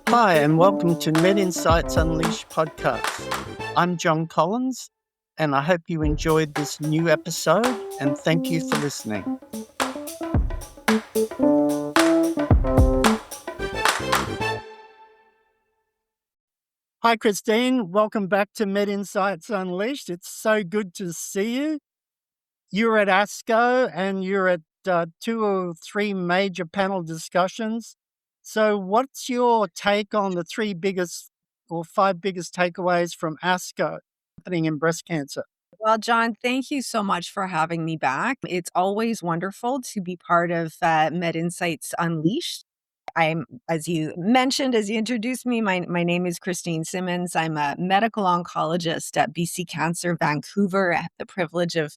Hi, and welcome to MedInsights Unleashed podcast. I'm John Collins, and I hope you enjoyed this new episode, and thank you for listening. Hi, Christine. Welcome back to MedInsights Unleashed. It's so good to see you. You're at ASCO, and you're at 2 or 3 major panel discussions. So what's your take on the 3 biggest or 5 biggest takeaways from ASCO happening in breast cancer? Well, John, thank you so much for having me back. It's always wonderful to be part of MedInsights Unleashed. As you mentioned, as you introduced me, my name is Christine Simmons. I'm a medical oncologist at BC Cancer Vancouver. I have the privilege of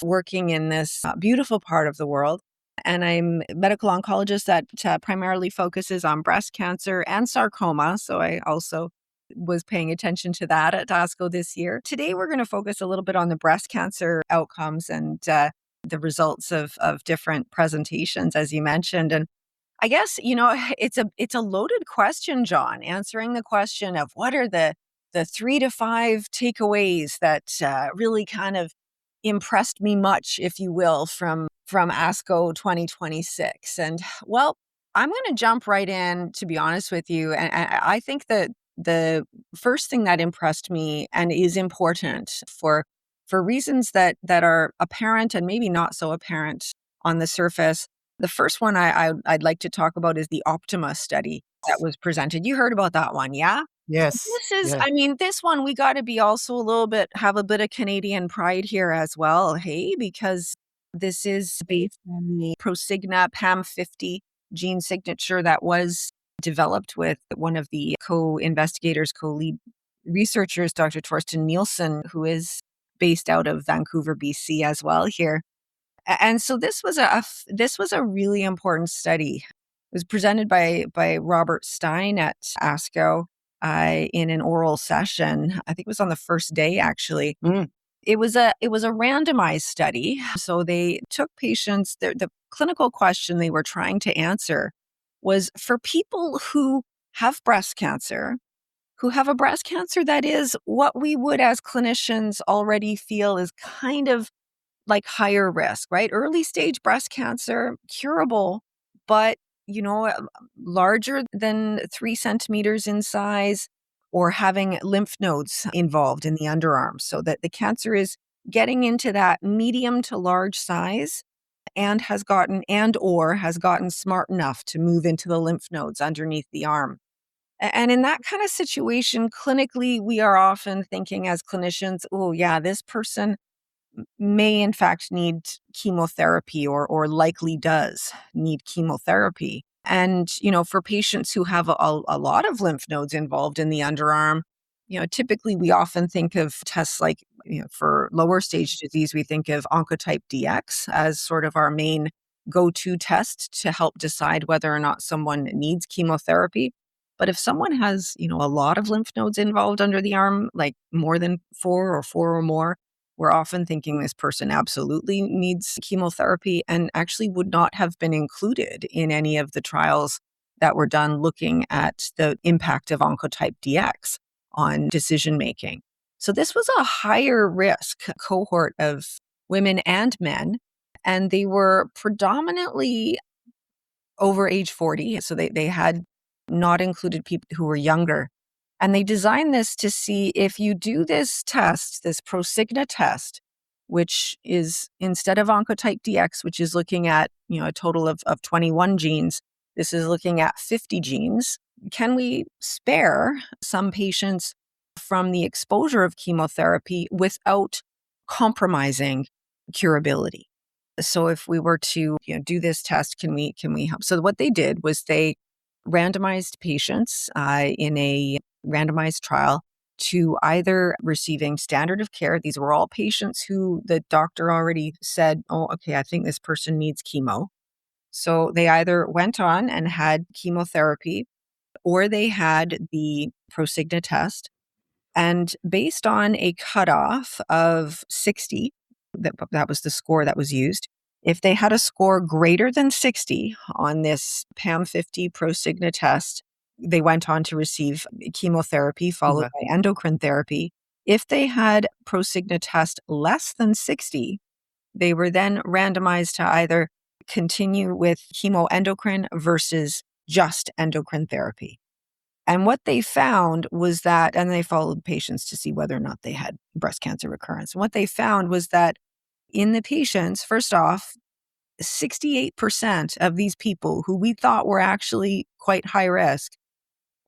working in this beautiful part of the world. And I'm a medical oncologist that primarily focuses on breast cancer and sarcoma. So I also was paying attention to that at ASCO this year. Today, we're going to focus a little bit on the breast cancer outcomes and the results of different presentations, as you mentioned. And I guess, it's a loaded question, John, answering the question of what are the 3 to 5 takeaways that really kind of impressed me much, if you will, from ASCO 2026. And well, I'm going to jump right in, to be honest with you. And I think that the first thing that impressed me and is important for reasons that are apparent and maybe not so apparent on the surface. The first one I'd like to talk about is the Optima study that was presented. You heard about that one, yeah? Yes. This is, this one, we got to be also have a bit of Canadian pride here as well, hey, because this is based on the Prosigna PAM50 gene signature that was developed with one of the co-investigators, co-lead researchers, Dr. Torsten Nielsen, who is based out of Vancouver, BC as well here. And so this was a really important study. It was presented by Robert Stein at ASCO in an oral session. I think it was on the first day, actually. It was a randomized study. So they took patients. The clinical question they were trying to answer was for people who have breast cancer, who have a breast cancer that is what we would as clinicians already feel is kind of like higher risk, right? Early stage breast cancer, curable, but larger than 3 centimeters in size, or having lymph nodes involved in the underarm, so that the cancer is getting into that medium to large size and has gotten smart enough to move into the lymph nodes underneath the arm. And in that kind of situation, clinically, we are often thinking as clinicians, oh yeah, this person may in fact need chemotherapy or likely does need chemotherapy. And, for patients who have a lot of lymph nodes involved in the underarm, typically we often think of tests like, for lower stage disease, we think of Oncotype DX as sort of our main go-to test to help decide whether or not someone needs chemotherapy. But if someone has, a lot of lymph nodes involved under the arm, like more than 4 or more, we're often thinking this person absolutely needs chemotherapy and actually would not have been included in any of the trials that were done looking at the impact of Oncotype DX on decision making. So this was a higher risk cohort of women and men, and they were predominantly over age 40. So they had not included people who were younger. And they designed this to see if you do this test, this Prosigna test, which is instead of Oncotype DX, which is looking at a total of 21 genes, this is looking at 50 genes. Can we spare some patients from the exposure of chemotherapy without compromising curability? So if we were to do this test, can we help? So what they did was they randomized patients in a randomized trial to either receiving standard of care. These were all patients who the doctor already said, oh, okay, I think this person needs chemo. So they either went on and had chemotherapy, or they had the Prosigna test. And based on a cutoff of 60, that was the score that was used, If they had a score greater than 60 on this PAM50 Prosigna test, they went on to receive chemotherapy followed Okay. by endocrine therapy. If they had Prosigna test less than 60, they were then randomized to either continue with chemoendocrine versus just endocrine therapy. And what they found was that, and they followed patients to see whether or not they had breast cancer recurrence. And what they found was that in the patients, first off, 68% of these people who we thought were actually quite high risk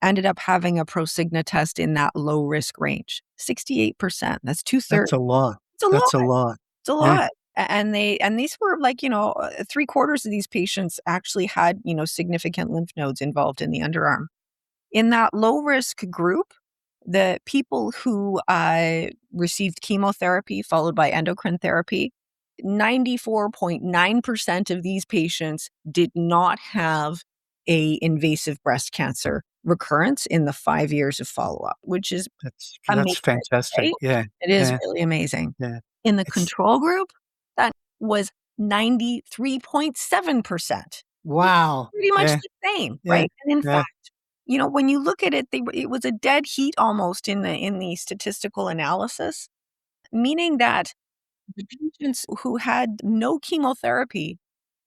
ended up having a Prosigna test in that low risk range. 68%. That's two-thirds. That's a lot. It's a lot. That's a lot. It's a Yeah. lot. And these were like, three-quarters of these patients actually had, significant lymph nodes involved in the underarm. In that low risk group, the people who received chemotherapy followed by endocrine therapy, 94.9% of these patients did not have a invasive breast cancer recurrence in the 5 years of follow-up, which is That's amazing, fantastic. right? Yeah. It is Yeah. really amazing. Yeah. In the It's control group, that was 93.7%. wow. Pretty much Yeah. the same, Yeah. right? And in Yeah. fact, when you look at it, it was a dead heat almost in the statistical analysis, meaning that the patients who had no chemotherapy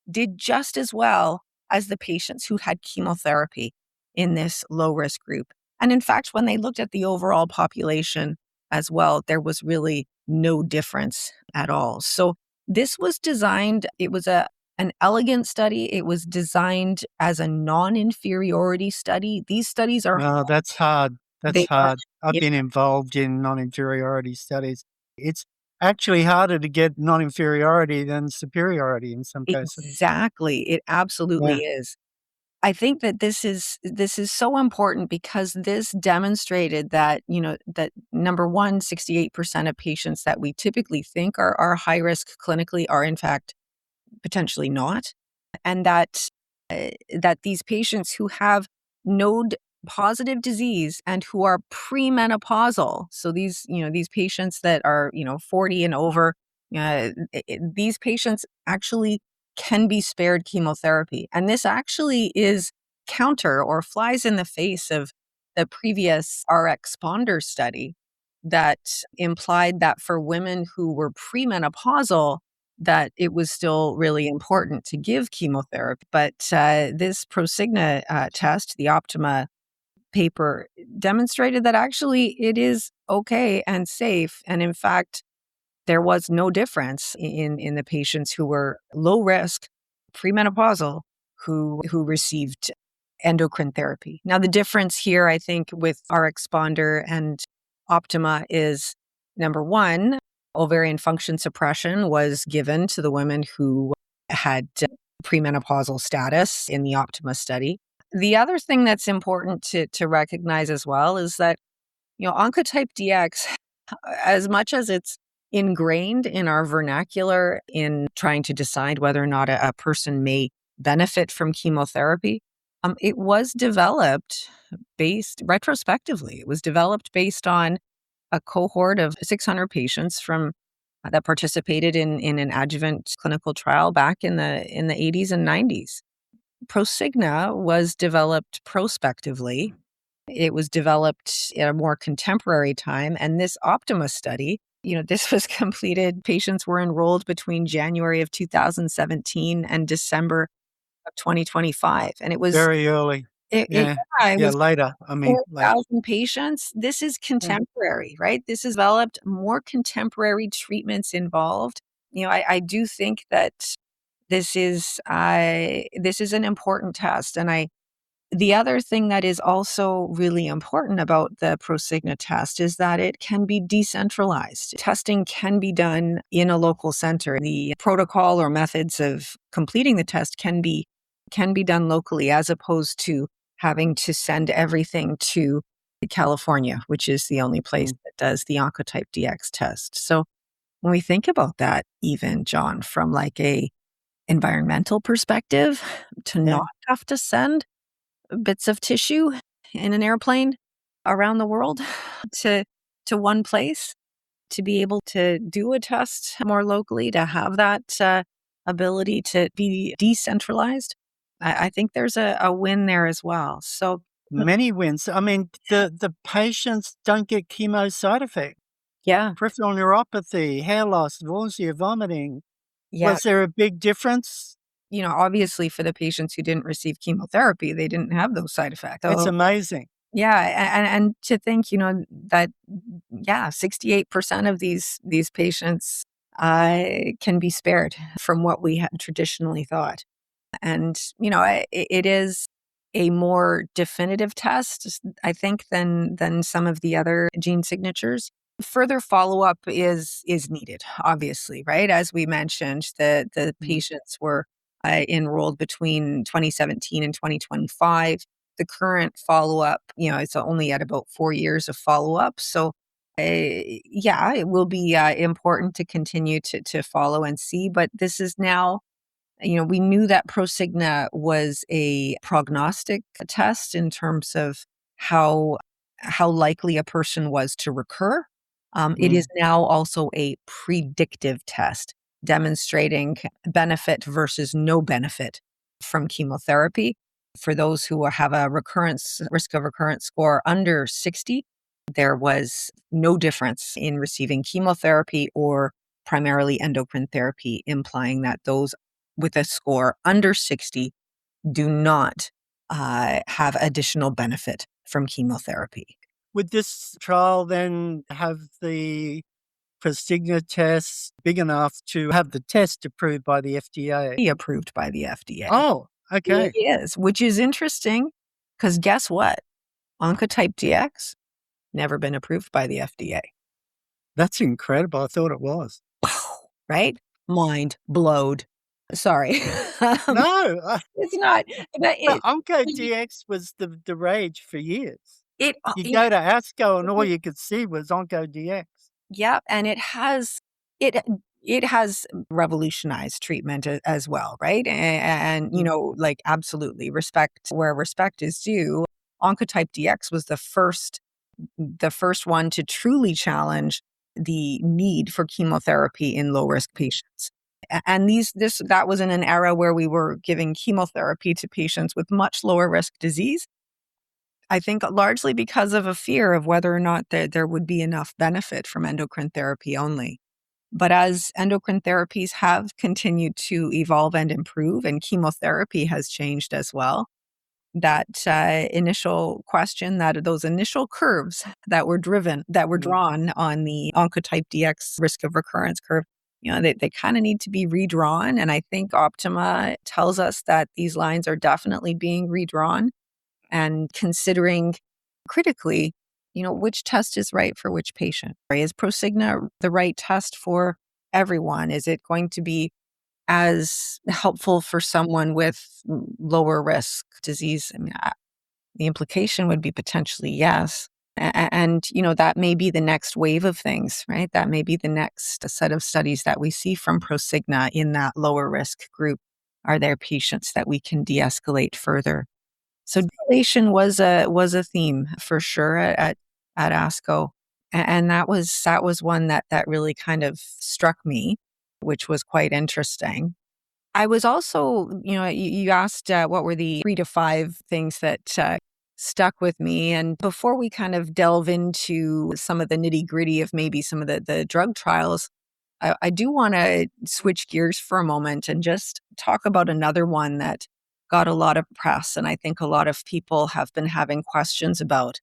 did just as well as the patients who had chemotherapy in this low risk group. And in fact, when they looked at the overall population as well, there was really no difference at all. So this was designed, it was an elegant study. It was designed as a non-inferiority study. These studies are No, that's hard. That's they are hard. I've yeah, been involved in non-inferiority studies. It's actually harder to get non-inferiority than superiority in some cases. exactly. It absolutely Yeah. is. I think that this is so important because this demonstrated that, that number one, 68% of patients that we typically think are high risk clinically are in fact potentially not. And that these patients who have node positive disease and who are premenopausal, so these patients that are 40 and over, these patients actually can be spared chemotherapy. And this actually is counter or flies in the face of the previous RX Sponder study that implied that for women who were premenopausal, that it was still really important to give chemotherapy. But this Prosigna test, the Optima paper, demonstrated that actually it is okay and safe. And in fact, there was no difference in the patients who were low risk, premenopausal, who received endocrine therapy. Now, the difference here, I think, with RX Sponder and Optima is number one, ovarian function suppression was given to the women who had premenopausal status in the Optima study. The other thing that's important to recognize as well is that, Oncotype DX, as much as it's ingrained in our vernacular in trying to decide whether or not a person may benefit from chemotherapy, it was developed retrospectively. It was developed based on a cohort of 600 patients from that participated in an adjuvant clinical trial back in the 80s and 90s. Prosigna was developed prospectively. It was developed at a more contemporary time. And this Optima study, this was completed, patients were enrolled between January of 2017 and December of 2025. And it was, Very early. it, Yeah. yeah, it Yeah. was Later. I mean, later. 4,000 patients. This is Yeah. contemporary, right? This is developed more contemporary treatments involved. I do think that this is an important test. And the other thing that is also really important about the Prosigna test is that it can be decentralized. Testing can be done in a local center. The protocol or methods of completing the test can be done locally, as opposed to having to send everything to California, which is the only place Mm. that does the Oncotype DX test. So when we think about that, even John, from like a environmental perspective, to Yeah. not have to send bits of tissue in an airplane around the world to one place, to be able to do a test more locally, to have that ability to be decentralized, I think there's a win there as well. So Many wins. I mean, the patients don't get chemo side effects. yeah, Peripheral neuropathy, hair loss, nausea, vomiting. yeah. Was there a big difference? Obviously for the patients who didn't receive chemotherapy, they didn't have those side effects. It's So amazing. yeah, and to think, that yeah, 68% of these patients can be spared from what we had traditionally thought. And, it is a more definitive test, I think, than some of the other gene signatures. Further follow-up is needed, obviously, right? As we mentioned, the Mm. patients were enrolled between 2017 and 2025. The current follow-up, it's only at about 4 years of follow-up. So, yeah, it will be important to continue to follow and see. But this is now, we knew that Prosigna was a prognostic test in terms of how likely a person was to recur. It is Mm. now also a predictive test demonstrating benefit versus no benefit from chemotherapy. For those who have a risk of recurrence score under 60, there was no difference in receiving chemotherapy or primarily endocrine therapy, implying that those with a score under 60 do not have additional benefit from chemotherapy. Would this trial then have the Prosigna test big enough to have the test approved by the FDA? Be approved by the FDA. Oh, It okay. is, which is interesting because guess what? Oncotype DX never been approved by the FDA. That's incredible. I thought it was. Right? Mind blowed. Sorry. Um, No, it's not. But well, OncoDX was the rage for years. it, You it go to ASCO and all you could see was OncoDX. yeah, and it it has revolutionized treatment as well, right? And, Mm. like absolutely respect where respect is due. Oncotype DX was the first one to truly challenge the need for chemotherapy in low risk patients. And that was in an era where we were giving chemotherapy to patients with much lower risk disease. I think largely because of a fear of whether or not there would be enough benefit from endocrine therapy only. But as endocrine therapies have continued to evolve and improve, and chemotherapy has changed as well, that initial question, that those initial curves that were Mm. drawn on the Oncotype DX risk of recurrence curve, they kind of need to be redrawn. And I think Optima tells us that these lines are definitely being redrawn and considering critically, which test is right for which patient. Is Prosigna the right test for everyone? Is it going to be as helpful for someone with lower risk disease? I mean, the implication would be potentially yes. And, that may be the next wave of things, right? That may be the next set of studies that we see from Prosigna in that lower risk group. Are there patients that we can de-escalate further? So dilation was a theme for sure at ASCO, and that was one that really kind of struck me, which was quite interesting. I was also, you asked what were the 3 to 5 things that stuck with me, and before we kind of delve into some of the nitty gritty of maybe some of the drug trials, I do want to switch gears for a moment and just talk about another one that got a lot of press, and I think a lot of people have been having questions about.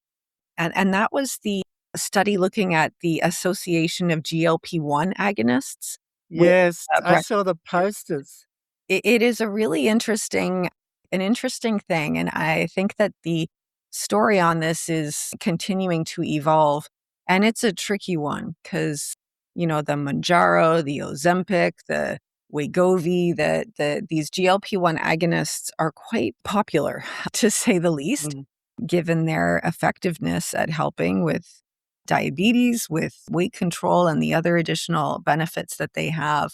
And that was the study looking at the association of GLP-1 agonists with Yes, I breast saw the cancer. posters. It is a really interesting thing, and I think that the story on this is continuing to evolve, and it's a tricky one because the Mounjaro, the Ozempic, the Wegovy, these GLP-1 agonists are quite popular, to say the least, Mm. given their effectiveness at helping with diabetes, with weight control, and the other additional benefits that they have.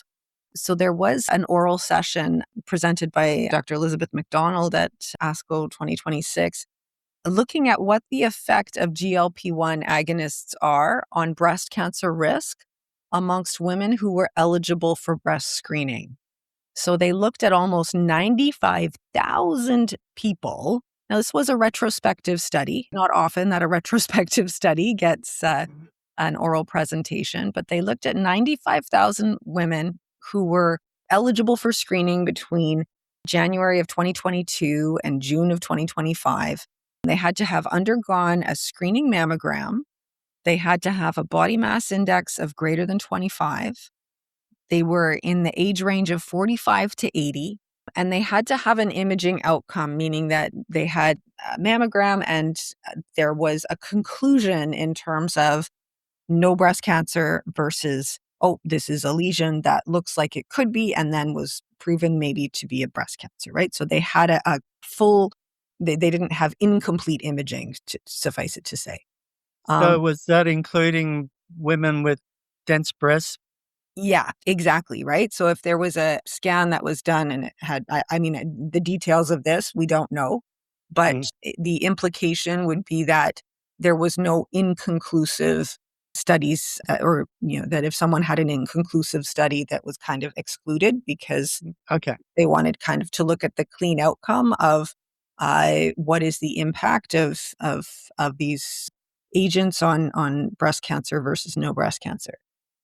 So there was an oral session presented by Dr. Elizabeth McDonald at ASCO 2026, looking at what the effect of GLP-1 agonists are on breast cancer risk amongst women who were eligible for breast screening. So they looked at almost 95,000 people. Now, this was a retrospective study. Not often that a retrospective study gets an oral presentation, but they looked at 95,000 women who were eligible for screening between January of 2022 and June of 2025. They had to have undergone a screening mammogram. They had to have a body mass index of greater than 25. They were in the age range of 45 to 80, and they had to have an imaging outcome, meaning that they had a mammogram and there was a conclusion in terms of no breast cancer versus, oh, this is a lesion that looks like it could be, and then was proven maybe to be a breast cancer, right? So they had a full, they didn't have incomplete imaging, to suffice it to say. So was that including women with dense breasts? Yeah, exactly, right? So if there was a scan that was done and it had, I mean, the details of this, we don't know, but Mm. the implication would be that there was no inconclusive studies or, that if someone had an inconclusive study that was kind of excluded because Okay. they wanted kind of to look at the clean outcome of what is the impact of these agents on breast cancer versus no breast cancer.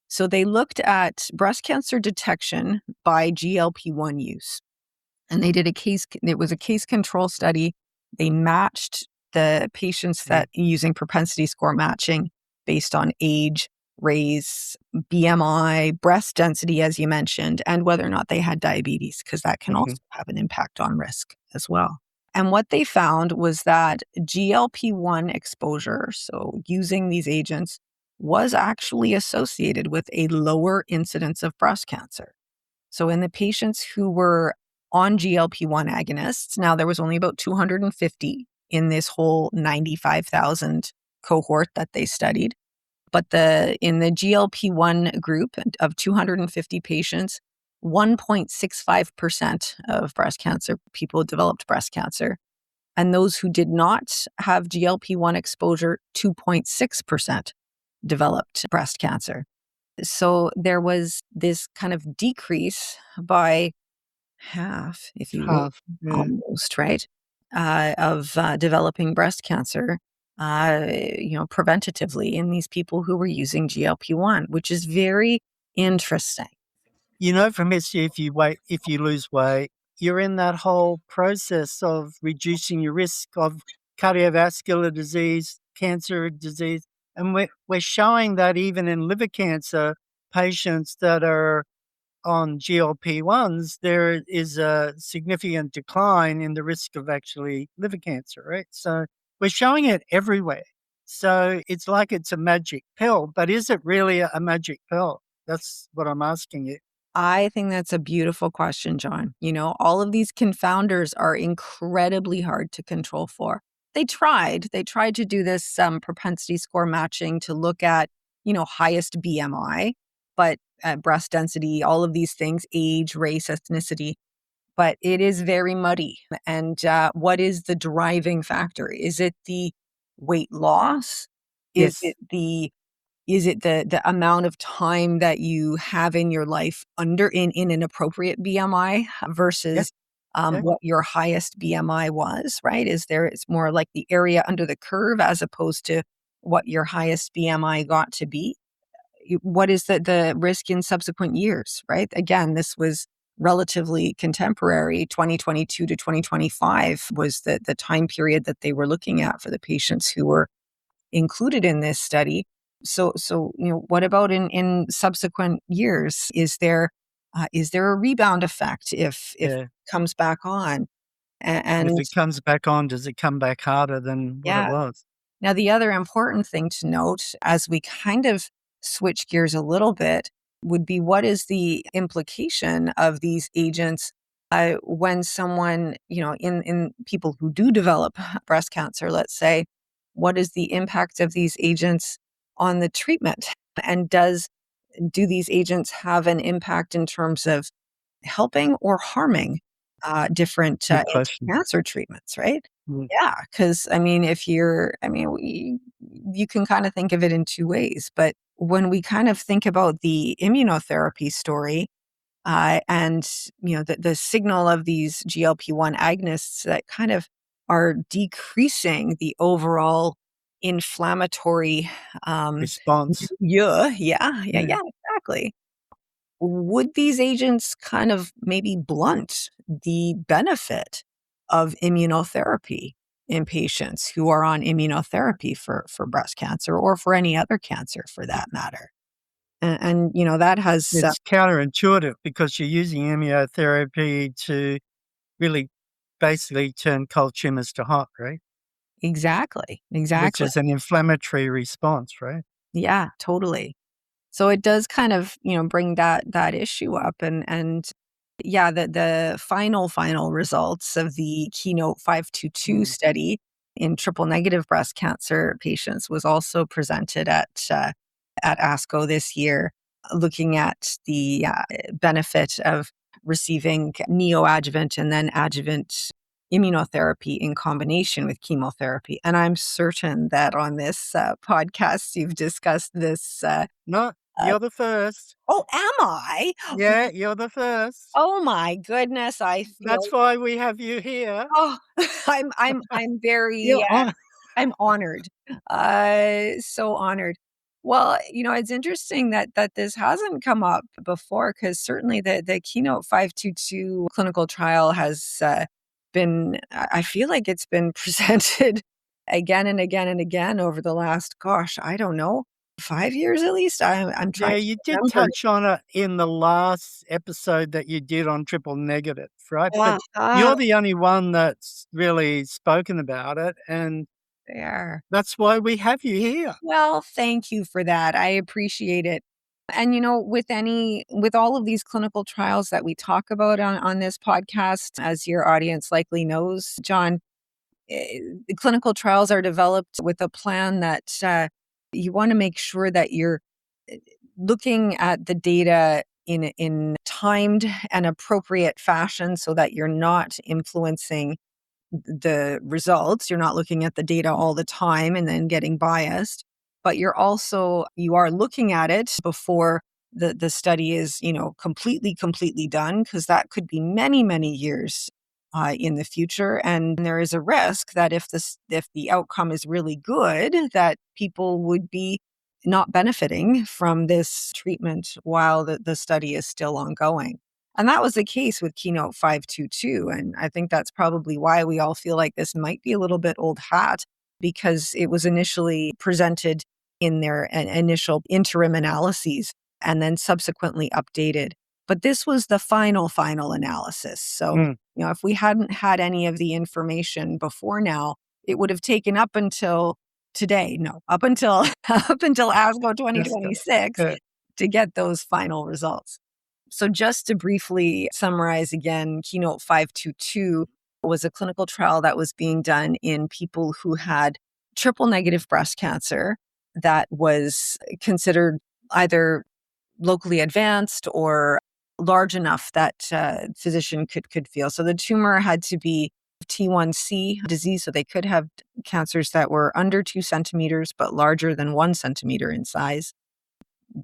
So they looked at breast cancer detection by GLP-1 use. And they did it was a case control study. They matched the patients that using propensity score matching based on age, race, BMI, breast density, as you mentioned, and whether or not they had diabetes, because that can Mm-hmm. also have an impact on risk as well. And what they found was that GLP-1 exposure, so using these agents, was actually associated with a lower incidence of breast cancer. So in the patients who were on GLP-1 agonists, now there was only about 250 in this whole 95,000 cohort that they studied. But in the GLP-1 group of 250 patients, 1.65% of breast cancer people developed breast cancer. And those who did not have GLP-1 exposure, 2.6% developed breast cancer. So there was this kind of decrease by half, if you will, Half. Yeah. almost, right, of developing breast cancer, preventatively in these people who were using GLP-1, which is very interesting. From history, if you lose weight, you're in that whole process of reducing your risk of cardiovascular disease, cancer disease. And we're showing that even in liver cancer patients that are on GLP-1s, there is a significant decline in the risk of actually liver cancer, right? So we're showing it everywhere. So it's like it's a magic pill, but is it really a magic pill? That's what I'm asking you. I think that's a beautiful question, John. All of these confounders are incredibly hard to control for. They tried to do this propensity score matching to look at, highest BMI, but breast density, all of these things, age, race, ethnicity, but it is very muddy. And what is the driving factor? Is it the weight loss? Is Yes. it the amount of time that you have in your life under in an appropriate BMI Yeah. versus Yeah. what your highest BMI was, right? It's more like the area under the curve as opposed to what your highest BMI got to be. What is the risk in subsequent years, right? Again, this was relatively contemporary. 2022 to 2025 was the time period that they were looking at for the patients who were included in this study. So what about in subsequent years? Is there a rebound effect if it Yeah. comes back on? And if And it comes back on, does it come back harder than what it yeah. was? Now, the other important thing to note as we kind of switch gears a little bit would be what is the implication of these agents when someone, in people who do develop breast cancer, let's say, what is the impact of these agents on the treatment? And do these agents have an impact in terms of helping or harming different Good question. anti-cancer treatments, right? Mm. Yeah, because you can kind of think of it in two ways. But when we kind of think about the immunotherapy story, And, the signal of these GLP-1 agonists that kind of are decreasing the overall inflammatory Response. yeah, Yeah. exactly. Would these agents kind of maybe blunt the benefit of immunotherapy in patients who are on immunotherapy for breast cancer or for any other cancer for that matter? And that has It's counterintuitive because you're using immunotherapy to really basically turn cold tumors to hot, right? exactly, Which exactly. is an inflammatory response, right? Yeah, totally. So it does kind of, bring that issue up and yeah, the final results of the Keynote 522 Mm. study in triple negative breast cancer patients was also presented at ASCO this year, looking at the benefit of receiving neoadjuvant and then adjuvant immunotherapy in combination with chemotherapy. And I'm certain that on this podcast, you've discussed this. No, Uh, you're the first. oh, am I? Yeah, you're the first. Oh my goodness, I feel That's why we have you here. oh, I'm very, You're on. I'm honored, so honored. Well, it's interesting that this hasn't come up before because certainly the Keynote 522 clinical trial has, been I feel like it's been presented again and again and again over the last, gosh, I don't know, 5 years at least? I'm trying Yeah, to you did remember. touch on it in the last episode that you did on triple negative, right? But Ah, you're the only one that's really spoken about it, and there. that's why we have you here. Well, thank you for that. I appreciate it. And with all of these clinical trials that we talk about on this podcast, as your audience likely knows, John, the clinical trials are developed with a plan that you want to make sure that you're uh, looking at the data in timed and appropriate fashion so that you're not influencing the results. You're not looking at the data all the time and then getting biased, but you are looking at it before the study is, completely done, because that could be many, many years in the future. And there is a risk that if the outcome is really good, that people would be not benefiting from this treatment while the study is still ongoing. And that was the case with Keynote 522. And I think that's probably why we all feel like this might be a little bit old hat, because it was initially presented in their initial interim analyses and then subsequently updated. But this was the final analysis. So, Mm, if we hadn't had any of the information before now, it would have taken up until today. No, up until up until ASCO that's good. 2026 to get those final results. So, just to briefly summarize again, Keynote 522 was a clinical trial that was being done in people who had triple negative breast cancer that was considered either locally advanced or large enough that physician could feel. So, the tumor had to be T1C disease, so they could have cancers that were under 2 centimeters but larger than 1 centimeter in size.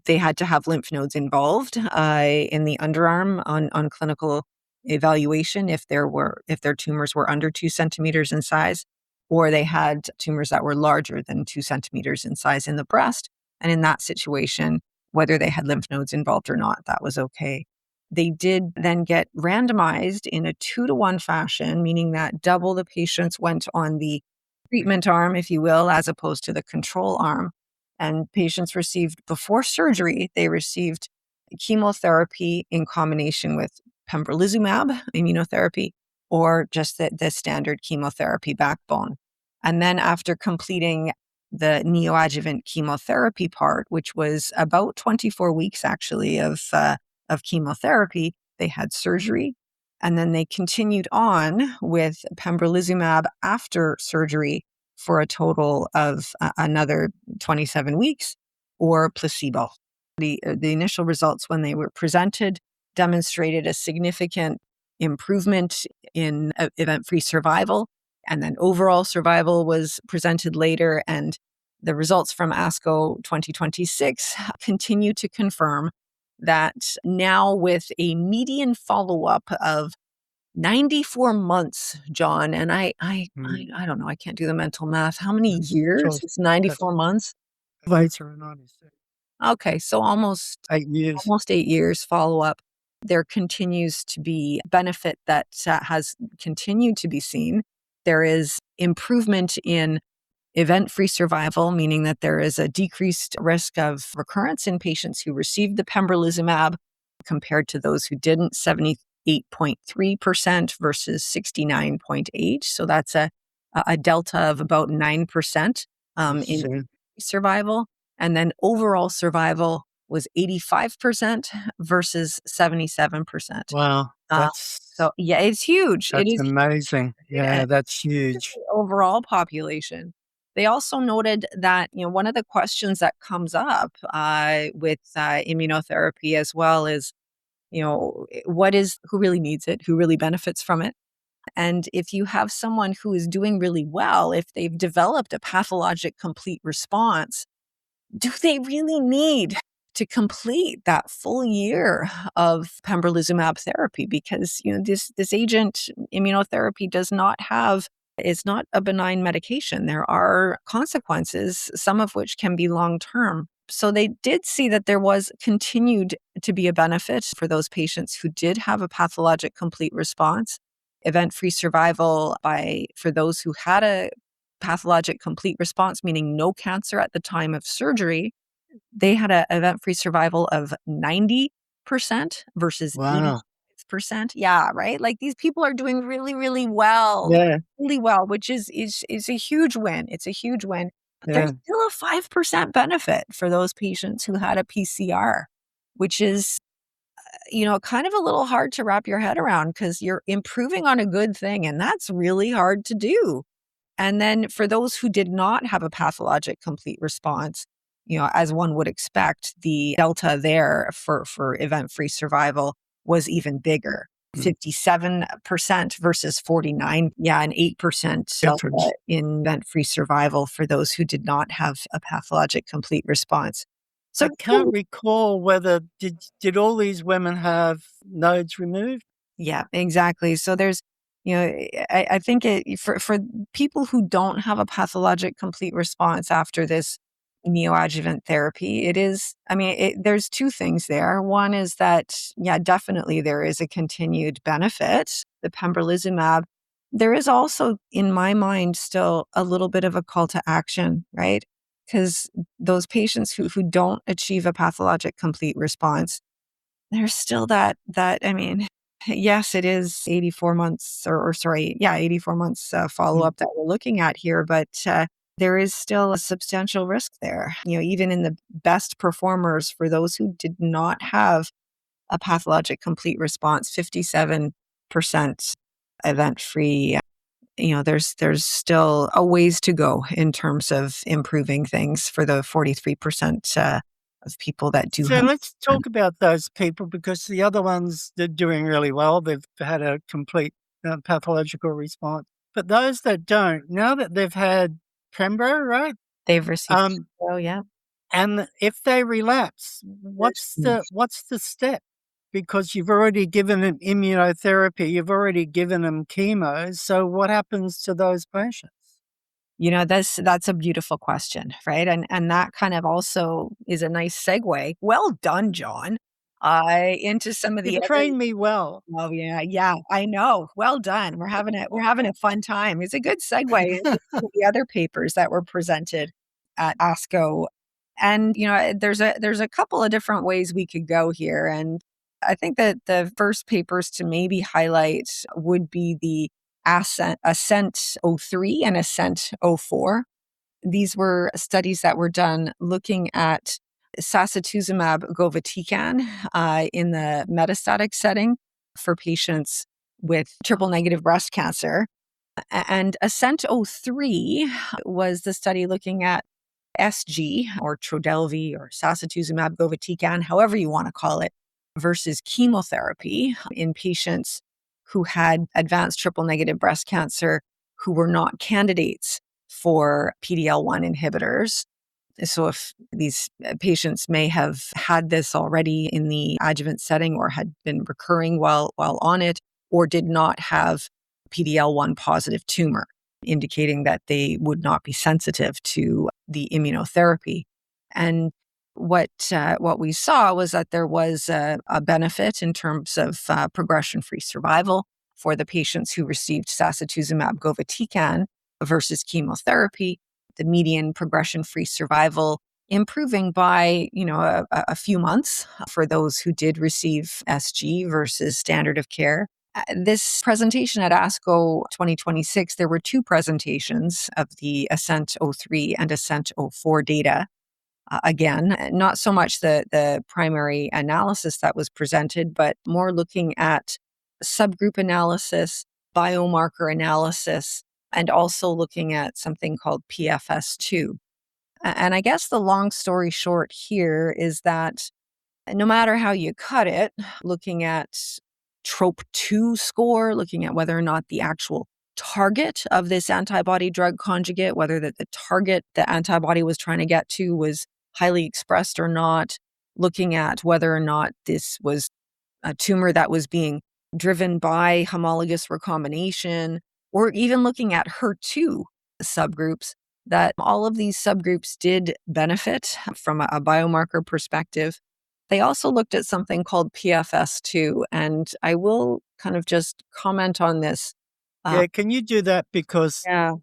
They had to have lymph nodes involved in the underarm on clinical evaluation if their tumors were under 2 centimeters in size, or they had tumors that were larger than 2 centimeters in size in the breast. And in that situation, whether they had lymph nodes involved or not, that was okay. They did then get randomized in a 2-to-1 fashion, meaning that double the patients went on the treatment arm, if you will, as opposed to the control arm. And patients received, before surgery, they received chemotherapy in combination with pembrolizumab immunotherapy or just the standard chemotherapy backbone. And then after completing the neoadjuvant chemotherapy part, which was about 24 weeks actually of chemotherapy, they had surgery. And then they continued on with pembrolizumab after surgery for a total of another 27 weeks, or placebo. The initial results, when they were presented, demonstrated a significant improvement in event-free survival, and then overall survival was presented later. And the results from ASCO 2026 continue to confirm that now with a median follow-up of 94 months, John, and I don't know, I can't do the mental math. How many That's years choice. is That's 94 months? later in 96. Okay, so almost 8 years. almost 8 years follow-up. There continues to be benefit that has continued to be seen. There is improvement in event-free survival, meaning that there is a decreased risk of recurrence in patients who received the pembrolizumab compared to those who didn't, 78.3% versus 69.8. So that's a delta of about 9% in So, survival. And then overall survival was 85% versus 77%. wow, Uh, so yeah, it's huge. It that's is amazing. huge Yeah, that's huge. overall population. They also noted that, one of the questions that comes up with immunotherapy as well is, who really needs it, who really benefits from it. And if you have someone who is doing really well, if they've developed a pathologic complete response, do they really need to complete that full year of pembrolizumab therapy? Because, this agent, immunotherapy, is not a benign medication. There are consequences, some of which can be long term. So they did see that there was continued to be a benefit for those patients who did have a pathologic complete response. Event-free survival for those who had a pathologic complete response, meaning no cancer at the time of surgery, they had an event-free survival of 90% versus Wow. 86%. Yeah, right? Like, these people are doing really, Yeah, really well, which is a huge win. It's a huge win. But there's yeah. still a 5% benefit for those patients who had a PCR, which is, kind of a little hard to wrap your head around because you're improving on a good thing, and that's really hard to do. And then for those who did not have a pathologic complete response, as one would expect, the delta there for event-free survival was even bigger. Mm. 57% versus 49. Yeah, an 8% delta Difference. in event-free survival for those who did not have a pathologic complete response. I So can't recall whether did all these women have nodes removed? yeah, exactly. So there's, I think for people who don't have a pathologic complete response after this neoadjuvant therapy, there's two things there. One is that, yeah, definitely there is a continued benefit, the pembrolizumab. There is also, in my mind, still a little bit of a call to action, right? Because those patients who don't achieve a pathologic complete response, there's still yes, it is 84 months or sorry, yeah, 84 months Mm. follow-up that we're looking at here, but there is still a substantial risk there. Even in the best performers, for those who did not have a pathologic complete response, 57% event-free, there's still a ways to go in terms of improving things for the 43% of people that do So have. let's talk about those people because the other ones, they're doing really well. They've had a complete pathological response. But those that don't, now that they've had Pembro, right? They've received. Um, Oh, yeah. and if they relapse, what's the step? Because you've already given them immunotherapy, you've already given them chemo. So what happens to those patients? That's a beautiful question, right? And that kind of also is a nice segue. Well done, John. Into some of the You've other. trained me well. Oh yeah, yeah, I know. Well done. We're having a fun time. It's a good segue into some of the other papers that were presented at ASCO. And there's a couple of different ways we could go here. And I think that the first papers to maybe highlight would be the Ascent 03 and Ascent 04. These were studies that were done looking at sacituzumab govitecan in the metastatic setting for patients with triple negative breast cancer. And Ascent 03 was the study looking at SG or Trodelvy or sacituzumab govitecan, however you want to call it, versus chemotherapy in patients who had advanced triple negative breast cancer who were not candidates for PD-L1 inhibitors. So if these patients may have had this already in the adjuvant setting or had been recurring while on it, or did not have PD-L1 positive tumor, indicating that they would not be sensitive to the immunotherapy. And what we saw was that there was a benefit in terms of progression-free survival for the patients who received sacituzumab govitecan versus chemotherapy. The median progression-free survival improving by, a few months for those who did receive SG versus standard of care. This presentation at ASCO 2026, there were two presentations of the ASCENT-03 and ASCENT-04 data. Again, not so much the primary analysis that was presented, but more looking at subgroup analysis, biomarker analysis, and also looking at something called PFS2. And I guess the long story short here is that no matter how you cut it, looking at TROP2 score, looking at whether or not the actual target of this antibody-drug conjugate, whether the target the antibody was trying to get to was highly expressed or not, looking at whether or not this was a tumor that was being driven by homologous recombination, or even looking at HER2 subgroups, that all of these subgroups did benefit from a biomarker perspective. They also looked at something called PFS2, and I will kind of just comment on this. Yeah, can you do that? Because Yeah.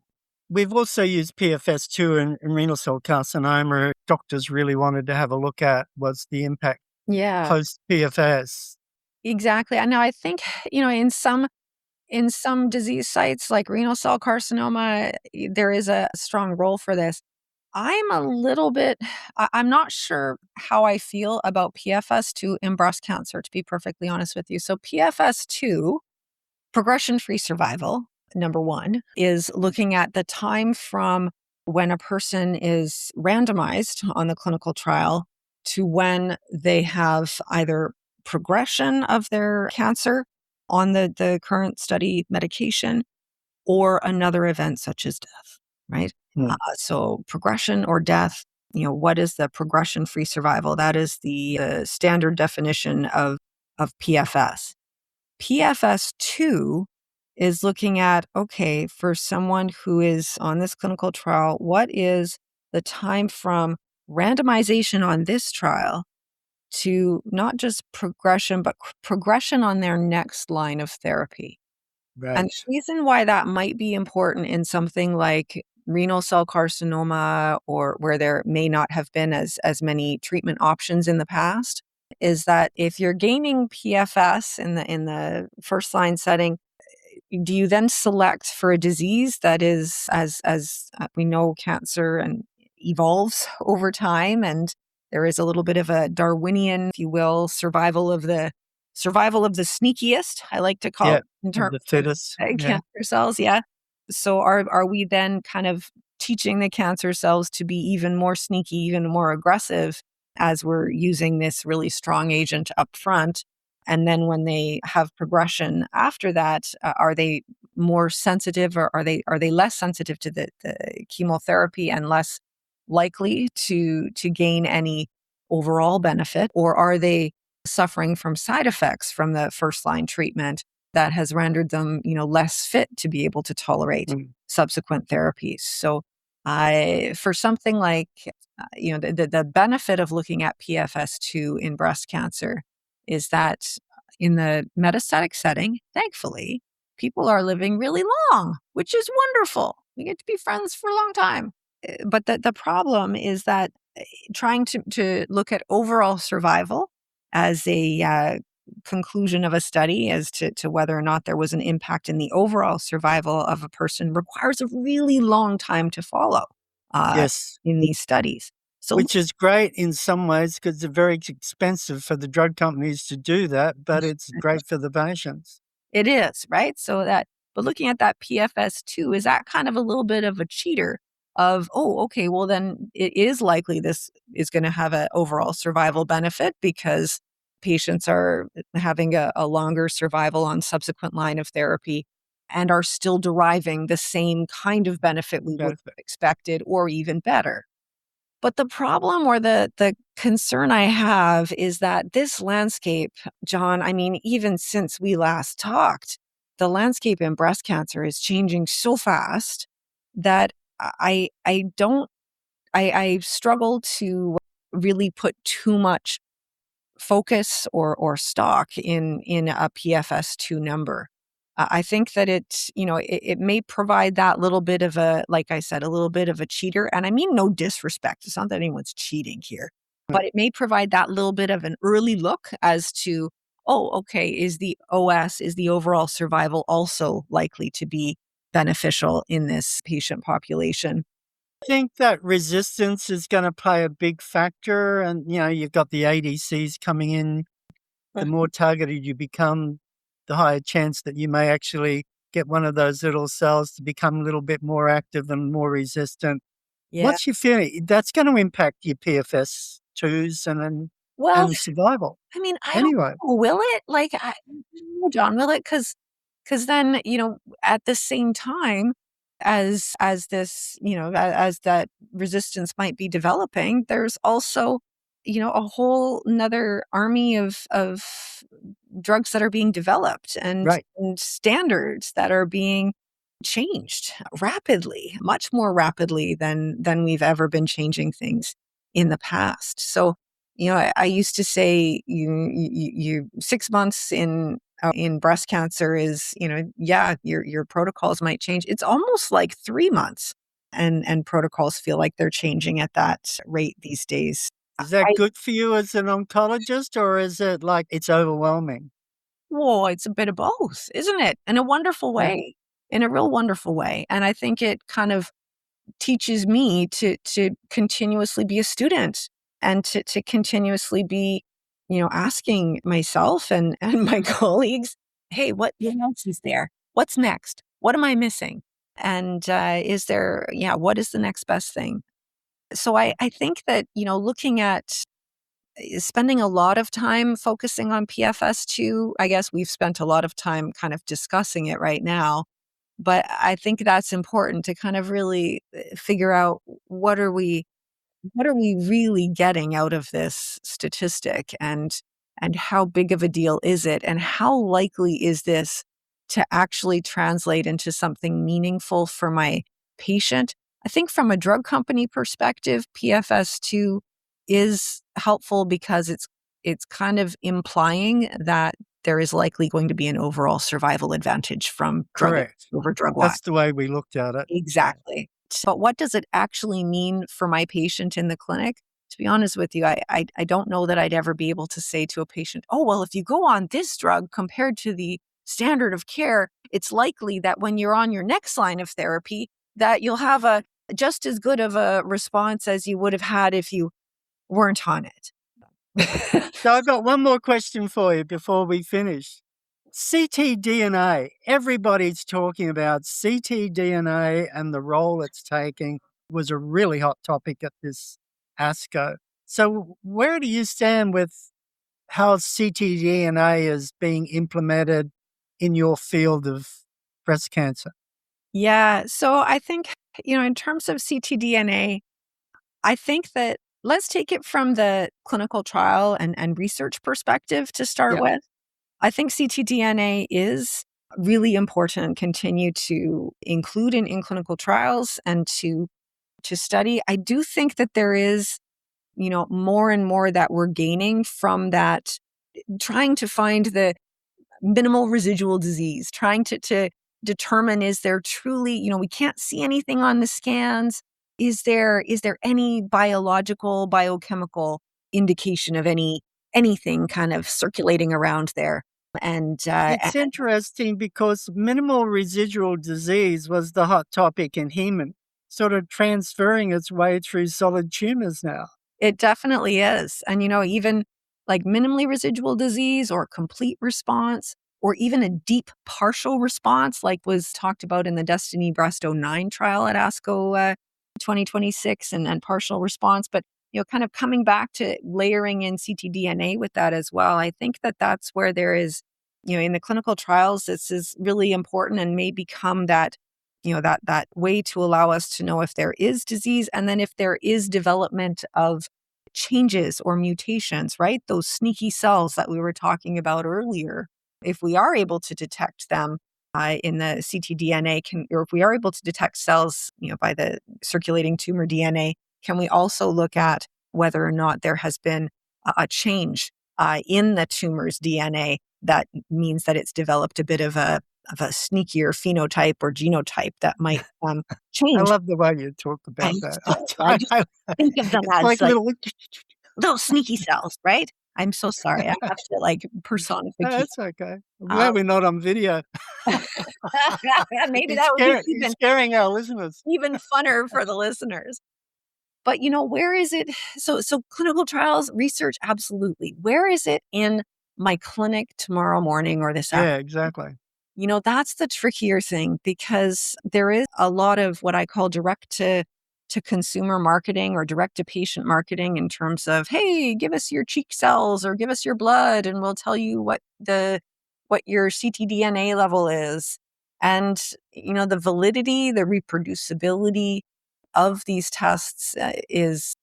we've also used PFS2 in renal cell carcinoma. Doctors really wanted to have a look at was the impact Yeah, post PFS. exactly. I know. I think, in some disease sites like renal cell carcinoma, there is a strong role for this. I'm not sure how I feel about PFS2 in breast cancer, to be perfectly honest with you. So PFS2, progression-free survival, number one, is looking at the time from when a person is randomized on the clinical trial to when they have either progression of their cancer on the current study medication or another event such as death, right? So progression or death, what is the progression-free survival? That is the standard definition of PFS. PFS2 is looking at, okay, for someone who is on this clinical trial, what is the time from randomization on this trial to not just progression, but progression on their next line of therapy? And Right. the reason why that might be important in something like renal cell carcinoma, or where there may not have been as many treatment options in the past, is that if you're gaining PFS in the first line setting, do you then select for a disease that is, as we know, cancer and evolves over time, and there is a little bit of a Darwinian, if you will, survival of the sneakiest, I like to call Yeah, it, in of terms the of fittest. Yeah. cancer cells. Yeah. So are we then kind of teaching the cancer cells to be even more sneaky, even more aggressive, as we're using this really strong agent up front? And then when they have progression after that, are they more sensitive, or are they less sensitive to the chemotherapy and less likely to gain any overall benefit? Or are they suffering from side effects from the first line treatment that has rendered them, less fit to be able to tolerate Mm. subsequent therapies? So for something like, the benefit of looking at PFS2 in breast cancer is that in the metastatic setting, thankfully, people are living really long, which is wonderful. We get to be friends for a long time. But the problem is that trying to look at overall survival as a conclusion of a study as to whether or not there was an impact in the overall survival of a person requires a really long time to follow uh, Yes, in these studies. So which is great in some ways because it's very expensive for the drug companies to do that, but it's great for the patients. it is, right? But looking at that PFS2, is that kind of a little bit of a cheater of, oh, okay, well, then it is likely this is going to have an overall survival benefit because patients are having a longer survival on subsequent line of therapy and are still deriving the same kind of benefit we would have Benefit. expected, or even better. But the problem or the concern I have is that this landscape, John, I mean, even since we last talked, the landscape in breast cancer is changing so fast that I don't I struggle to really put too much focus or stock in a PFS2 number. I think that it may provide that little bit of a, like I said, a little bit of a cheater. And I mean, no disrespect. It's not that anyone's cheating here, but it may provide that little bit of an early look as to, oh, okay, is the OS, is the overall survival also likely to be beneficial in this patient population? I think that resistance is going to play a big factor. And, you've got the ADCs coming in. The more targeted you become, the higher chance that you may actually get one of those little cells to become a little bit more active and more resistant. Yeah. What's your feeling? That's going to impact your PFS twos Well, and survival. I mean, I don't Anyway, know. Will it? Like, I don't know, John, will it? Because then, at the same time as this, as that resistance might be developing, there's also, a whole another army of drugs that are being developed right. and standards that are being changed rapidly, much more rapidly than we've ever been changing things in the past. So, I used to say you 6 months in breast cancer is, yeah, your protocols might change. It's almost like 3 months, and protocols feel like they're changing at that rate these days. Is that I good for you as an oncologist, or is it like it's overwhelming? Well, it's a bit of both, isn't it? In a wonderful Yeah. way, in a real wonderful way. And I think it kind of teaches me to continuously be a student and to continuously be, asking myself and my colleagues, hey, what else is there? What's next? What am I missing? And what is the next best thing? So I think that, looking at spending a lot of time focusing on PFS2, I guess we've spent a lot of time kind of discussing it right now. But I think that's important to kind of really figure out what are we really getting out of this statistic, and how big of a deal is it, and how likely is this to actually translate into something meaningful for my patient? I think from a drug company perspective, PFS2 is helpful because it's kind of implying that there is likely going to be an overall survival advantage from drug Correct. over drug Y. That's the way we looked at it. Yeah. Exactly. But what does it actually mean for my patient in the clinic? To be honest with you, I don't know that I'd ever be able to say to a patient, oh, well, if you go on this drug compared to the standard of care, it's likely that when you're on your next line of therapy, that you'll have a just as good of a response as you would have had if you weren't on it. So I've got one more question for you before we finish. ctDNA. Everybody's talking about ctDNA and the role it's taking. Was a really hot topic at this ASCO. So where do you stand with how ctDNA is being implemented in your field of breast cancer? Yeah. So I think, in terms of ctDNA, I think that let's take it from the clinical trial and research perspective to start Yeah, with. I think ctDNA is really important, continue to include in clinical trials and to study. I do think that there is, more and more that we're gaining from that, trying to find the minimal residual disease, trying to determine, is there truly, we can't see anything on the scans. Is there any biological, biochemical indication of anything kind of circulating around there? And it's interesting because minimal residual disease was the hot topic in Heman, sort of transferring its way through solid tumors now. it definitely is. And, even like minimally residual disease or complete response, or even a deep partial response, like was talked about in the Destiny Breast 09 trial at ASCO 2026, and partial response. But, kind of coming back to layering in ctDNA with that as well, I think that that's where there is, in the clinical trials, this is really important and may become that that way to allow us to know if there is disease, and then if there is development of changes or mutations, right? Those sneaky cells that we were talking about earlier, if we are able to detect them in the ctDNA, or if we are able to detect cells, by the circulating tumor DNA, can we also look at whether or not there has been a change in the tumor's DNA that means that it's developed a bit of a sneakier phenotype or genotype that might I change. love the way you talk about that. I just think of them It's as like little. little sneaky cells, right? I'm so sorry. I have to personification. That's okay. I'm glad we're not on video. Maybe that would be You're scaring our listeners. even funner for the listeners. But where is it? So clinical trials research, absolutely. Where is it in my clinic tomorrow morning or this afternoon? Yeah, exactly. That's the trickier thing, because there is a lot of what I call direct to consumer marketing or direct to patient marketing, in terms of, hey, give us your cheek cells or give us your blood and we'll tell you what your ctDNA level is. And the validity, the reproducibility of these tests is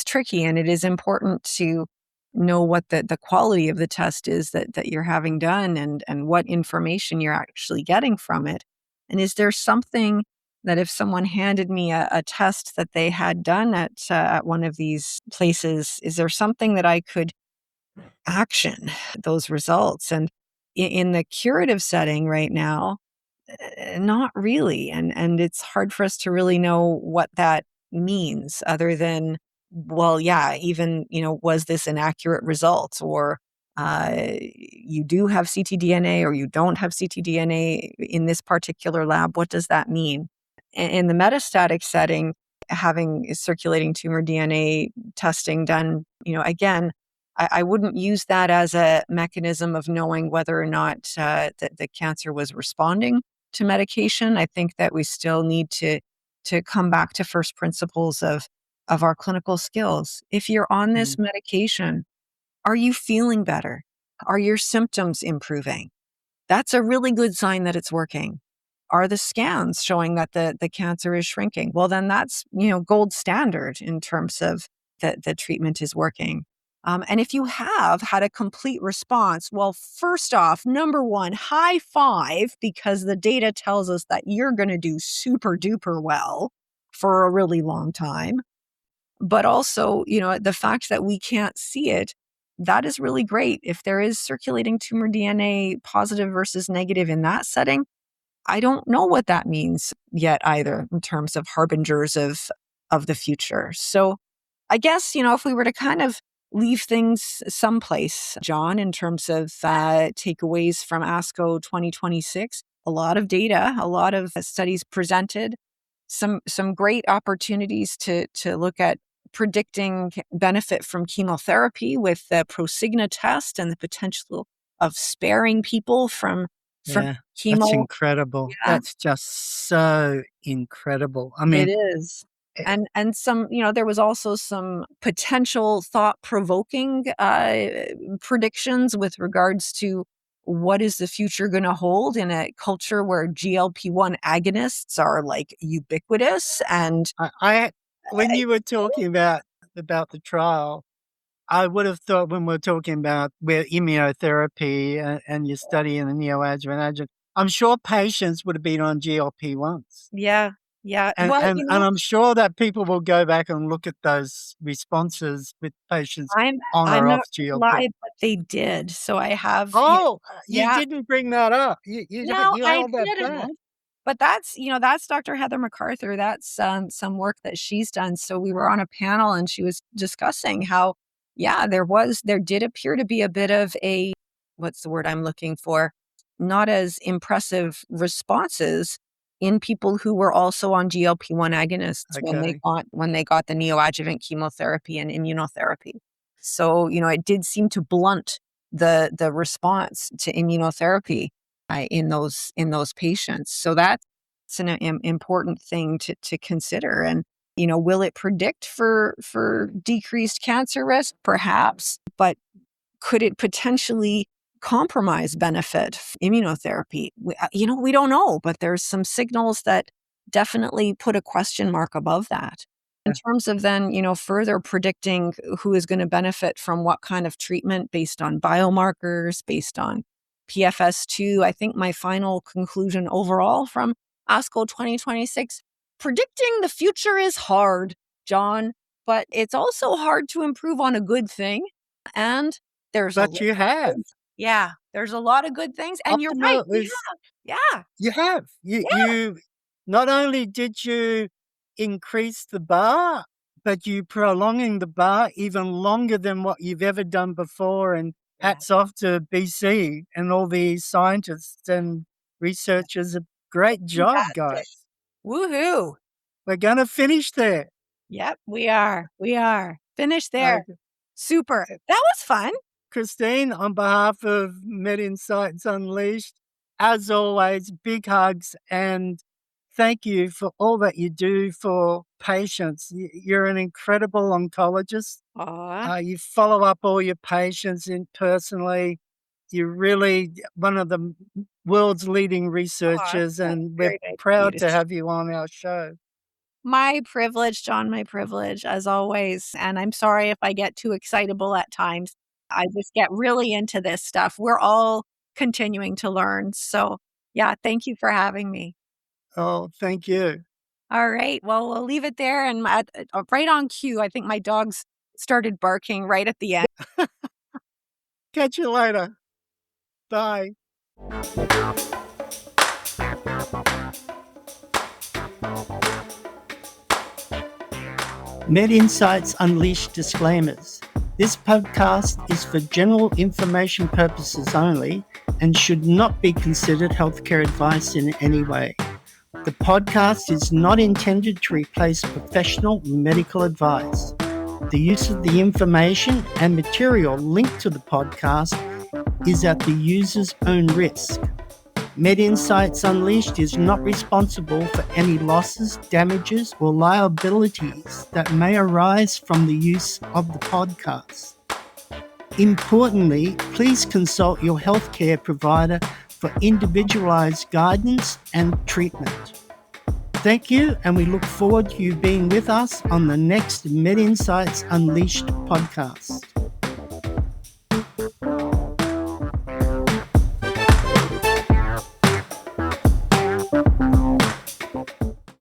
tricky, and it is important to know what the quality of the test is that you're having done, and what information you're actually getting from it. And is there something that, if someone handed me a test that they had done at one of these places, is there something that I could action those results? And in the curative setting right now, not really. And it's hard for us to really know what that means, other than, well, yeah, even, was this an accurate result? Or you do have ctDNA or you don't have ctDNA in this particular lab. What does that mean? In the metastatic setting, having circulating tumor DNA testing done, again, I wouldn't use that as a mechanism of knowing whether or not the cancer was responding to medication. I think that we still need to come back to first principles of our clinical skills. If you're on this medication, are you feeling better? Are your symptoms improving? That's a really good sign that it's working. Are the scans showing that the cancer is shrinking? Well, then that's, gold standard in terms of the treatment is working. And if you have had a complete response, well, first off, number one, high five, because the data tells us that you're going to do super duper well for a really long time. But also, the fact that we can't see it, that is really great. If there is circulating tumor DNA positive versus negative in that setting, I don't know what that means yet either, in terms of harbingers of the future. So I guess, if we were to kind of leave things someplace, John, in terms of takeaways from ASCO 2026, a lot of data, a lot of studies presented, some great opportunities to look at predicting benefit from chemotherapy with the Prosigna test, and the potential of sparing people from Yeah, that's chemo. incredible. Yeah, That's just so incredible. I it mean, is. eh, And some, there was also some potential thought-provoking predictions with regards to what is the future going to hold in a culture where GLP-1 agonists are like ubiquitous. And when you were talking about the trial, I would have thought, when we're talking about where immunotherapy and you're studying the neoadjuvant adjuvant, I'm sure patients would have been on GLP-1s. yeah, yeah. And Well, and and I'm sure that people will go back and look at those responses with patients I'm on I'm or not off gonna GLP. lie, but they did. So I have, Oh, you yeah. didn't bring that up. You No, I held that back. didn't. But that's Dr. Heather MacArthur. That's some work that she's done. So we were on a panel and she was discussing how, yeah, there did appear to be a bit of a, what's the word I'm looking for? Not as impressive responses in people who were also on GLP-1 agonists Okay. when they got the neoadjuvant chemotherapy and immunotherapy. So, it did seem to blunt the response to immunotherapy in those patients. So that's an important thing to consider. And will it predict for decreased cancer risk? Perhaps, but could it potentially compromise benefit, immunotherapy? We don't know, but there's some signals that definitely put a question mark above that. In terms of then, further predicting who is going to benefit from what kind of treatment based on biomarkers, based on PFS2, I think my final conclusion overall from ASCO 2026, predicting the future is hard, John, but it's also hard to improve on a good thing. And there's a But lot you have. yeah, there's a lot of good things. And you're right. Optimal is Yeah. You have. Yeah. You not only did you increase the bar, but you prolonging the bar even longer than what you've ever done before. And Yeah. hats off to BC and all the scientists and researchers. A great job, Fantastic. guys. Woohoo. We're going to finish there. Yep, we are. We are. Finish there. Okay. Super. That was fun. Christine, on behalf of MedInsights Unleashed, as always, big hugs and thank you for all that you do for patients. You're an incredible oncologist. Aw. You follow up all your patients personally. You're really one of the world's leading researchers, That's and we're very nice of you proud to to say. have you on our show. My privilege, John, my privilege, as always. And I'm sorry if I get too excitable at times. I just get really into this stuff. We're all continuing to learn. So, yeah, thank you for having me. Oh, thank you. All right. Well, we'll leave it there. And right on cue, I think my dogs started barking right at the end. Catch you later. Bye. MedInsights Unleashed disclaimers. This podcast is for general information purposes only and should not be considered healthcare advice in any way. The podcast is not intended to replace professional medical advice. The use of the information and material linked to the podcast is at the user's own risk. MedInsights Unleashed is not responsible for any losses, damages, or liabilities that may arise from the use of the podcast. Importantly, please consult your healthcare provider for individualized guidance and treatment. Thank you, and we look forward to you being with us on the next MedInsights Unleashed podcast.